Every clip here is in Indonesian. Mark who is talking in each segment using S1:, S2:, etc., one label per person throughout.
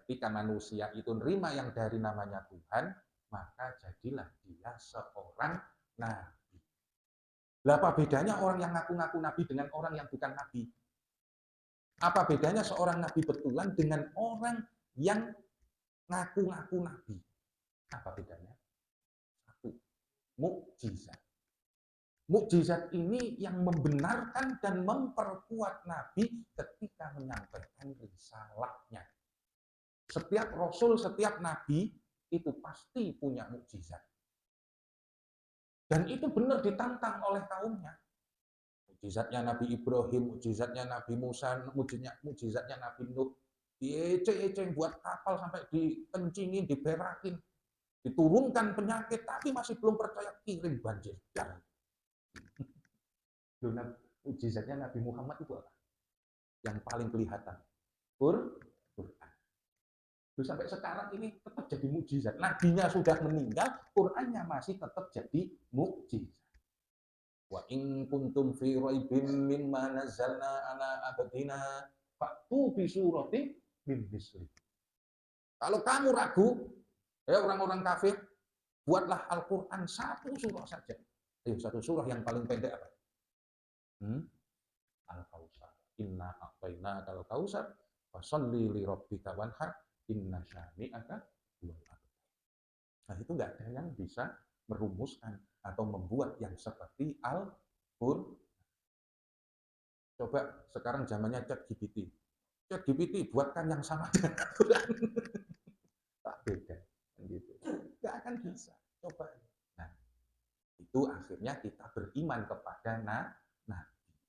S1: ketika manusia itu nerima yang dari namanya Tuhan, maka jadilah dia seorang nabi. Lah apa bedanya orang yang ngaku-ngaku nabi dengan orang yang bukan nabi? Apa bedanya seorang nabi betulan dengan orang yang ngaku-ngaku nabi? Apa bedanya? Satu, mukjizat. Mukjizat ini yang membenarkan dan memperkuat nabi ketika menyampaikan risalahnya. Setiap rasul, setiap nabi itu pasti punya mukjizat. Dan itu benar ditantang oleh kaumnya. Mukjizatnya Nabi Ibrahim, mukjizatnya Nabi Musa, mukjizatnya Nabi Nuh. Diecek-ecek buat kapal sampai dikencingin, diberakin. Diturunkan penyakit, tapi masih belum percaya, kirim banjir. Mukjizatnya Nabi Muhammad itu apa? Yang paling kelihatan. Quran. Terus sampai sekarang ini tetap jadi mukjizat. Nabinya sudah meninggal, Qurannya masih tetap jadi mukjizat. Wa in kuntum fi raibin mimma nazzalna ala abdina fa'tu bi suratin min misli. Kalau kamu ragu, ya orang-orang kafir, buatlah Al-Qur'an satu surah saja. Ayo, satu surah yang paling pendek apa? Al-Kautsar. Inna a'tainaka al-Kautsar fasholli li rabbika wanhar inna syani'aka huwal abtar. Nah, itu enggak ada yang bisa merumuskan atau membuat yang seperti Al-Qur'an. Coba sekarang zamannya ChatGPT. ChatGPT buatkan yang sama dengan Al-Qur'an. Tak beda gitu. Enggak akan bisa. Coba. Nah, itu akhirnya kita beriman kepada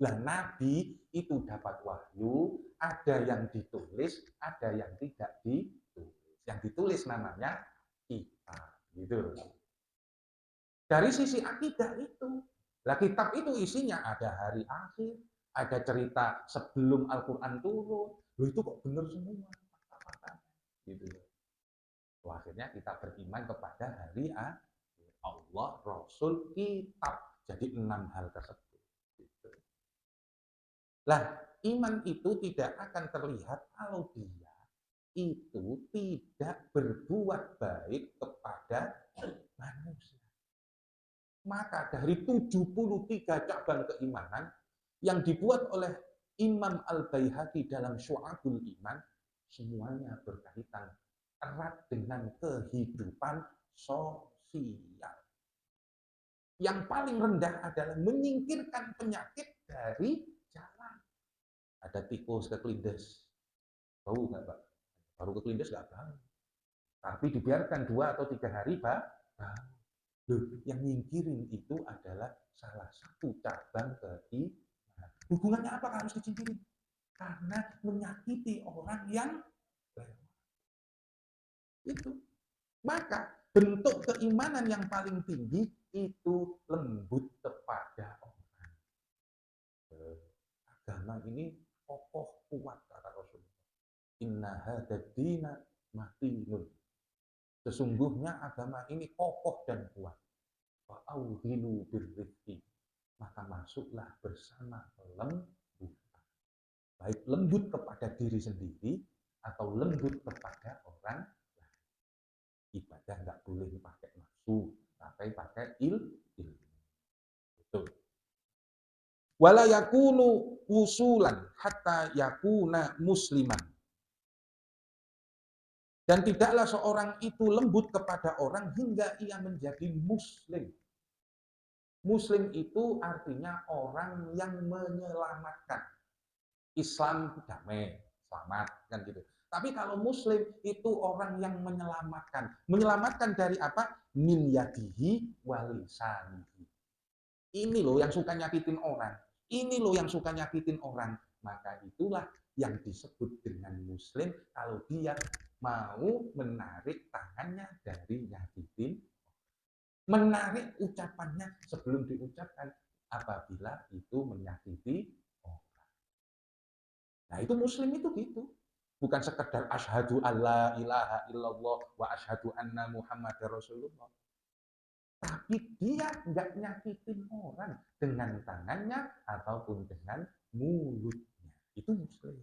S1: Nah, nabi itu dapat wahyu, ada yang ditulis, ada yang tidak ditulis. Yang ditulis namanya kitab, gitu. Dari sisi akidah itu, lah kitab itu isinya ada hari akhir, ada cerita sebelum Al-Qur'an turun. Loh, itu kok benar semua fakta-faktanya, gitu. Loh, akhirnya kita beriman kepada hari akhir, Allah, Rasul, kitab. Jadi 6 hal tersebut. Lah, iman itu tidak akan terlihat kalau dia itu tidak berbuat baik kepada manusia. Maka dari 73 cabang keimanan yang dibuat oleh Imam Al-Baihaqi dalam Syu'abul Iman, semuanya berkaitan erat dengan kehidupan sosial. Yang paling rendah adalah menyingkirkan penyakit dari jalan. Ada tikus kekelindes, bau nggak Pak? Baru kekelindes nggak bau. Tapi dibiarkan 2 atau 3 hari bau. Loh, yang nyingkirin itu adalah salah satu cabang keimanan. Hubungannya apa harus disingkirin? Karena menyakiti orang yang lewat. Itu. Maka bentuk keimanan yang paling tinggi itu lembut kepada orang. Agama ini kokoh kuat kata Rasulullah. Inna hadzal dina matinun. Sesungguhnya agama ini kokoh dan kuat. Fa'auhinu birrifqi. Maka masuklah bersama kelembutan. Baik lembut kepada diri sendiri atau lembut kepada orang lain. Ibadah nggak boleh pakai nafsu, tapi pakai ilmu. Betul. Wala yakunu usulan hatta yakuna musliman. Dan tidaklah seorang itu lembut kepada orang hingga ia menjadi muslim. Muslim itu artinya orang yang menyelamatkan. Islam damai, selamat, kan gitu. Tapi kalau muslim itu orang yang menyelamatkan. Menyelamatkan dari apa? Min yadihi walisanihi. Ini loh yang suka nyakitin orang. Ini loh yang suka nyakitin orang. Maka itulah yang disebut dengan muslim kalau dia mau menarik tangannya dari nyakitin, menarik ucapannya sebelum diucapkan apabila itu menyakiti orang. Nah, itu muslim itu gitu. Bukan sekedar asyhadu alla ilaha illallah wa asyhadu anna muhammadar rasulullah. Tapi dia nggak nyakitin orang dengan tangannya ataupun dengan mulutnya. Itu muslim.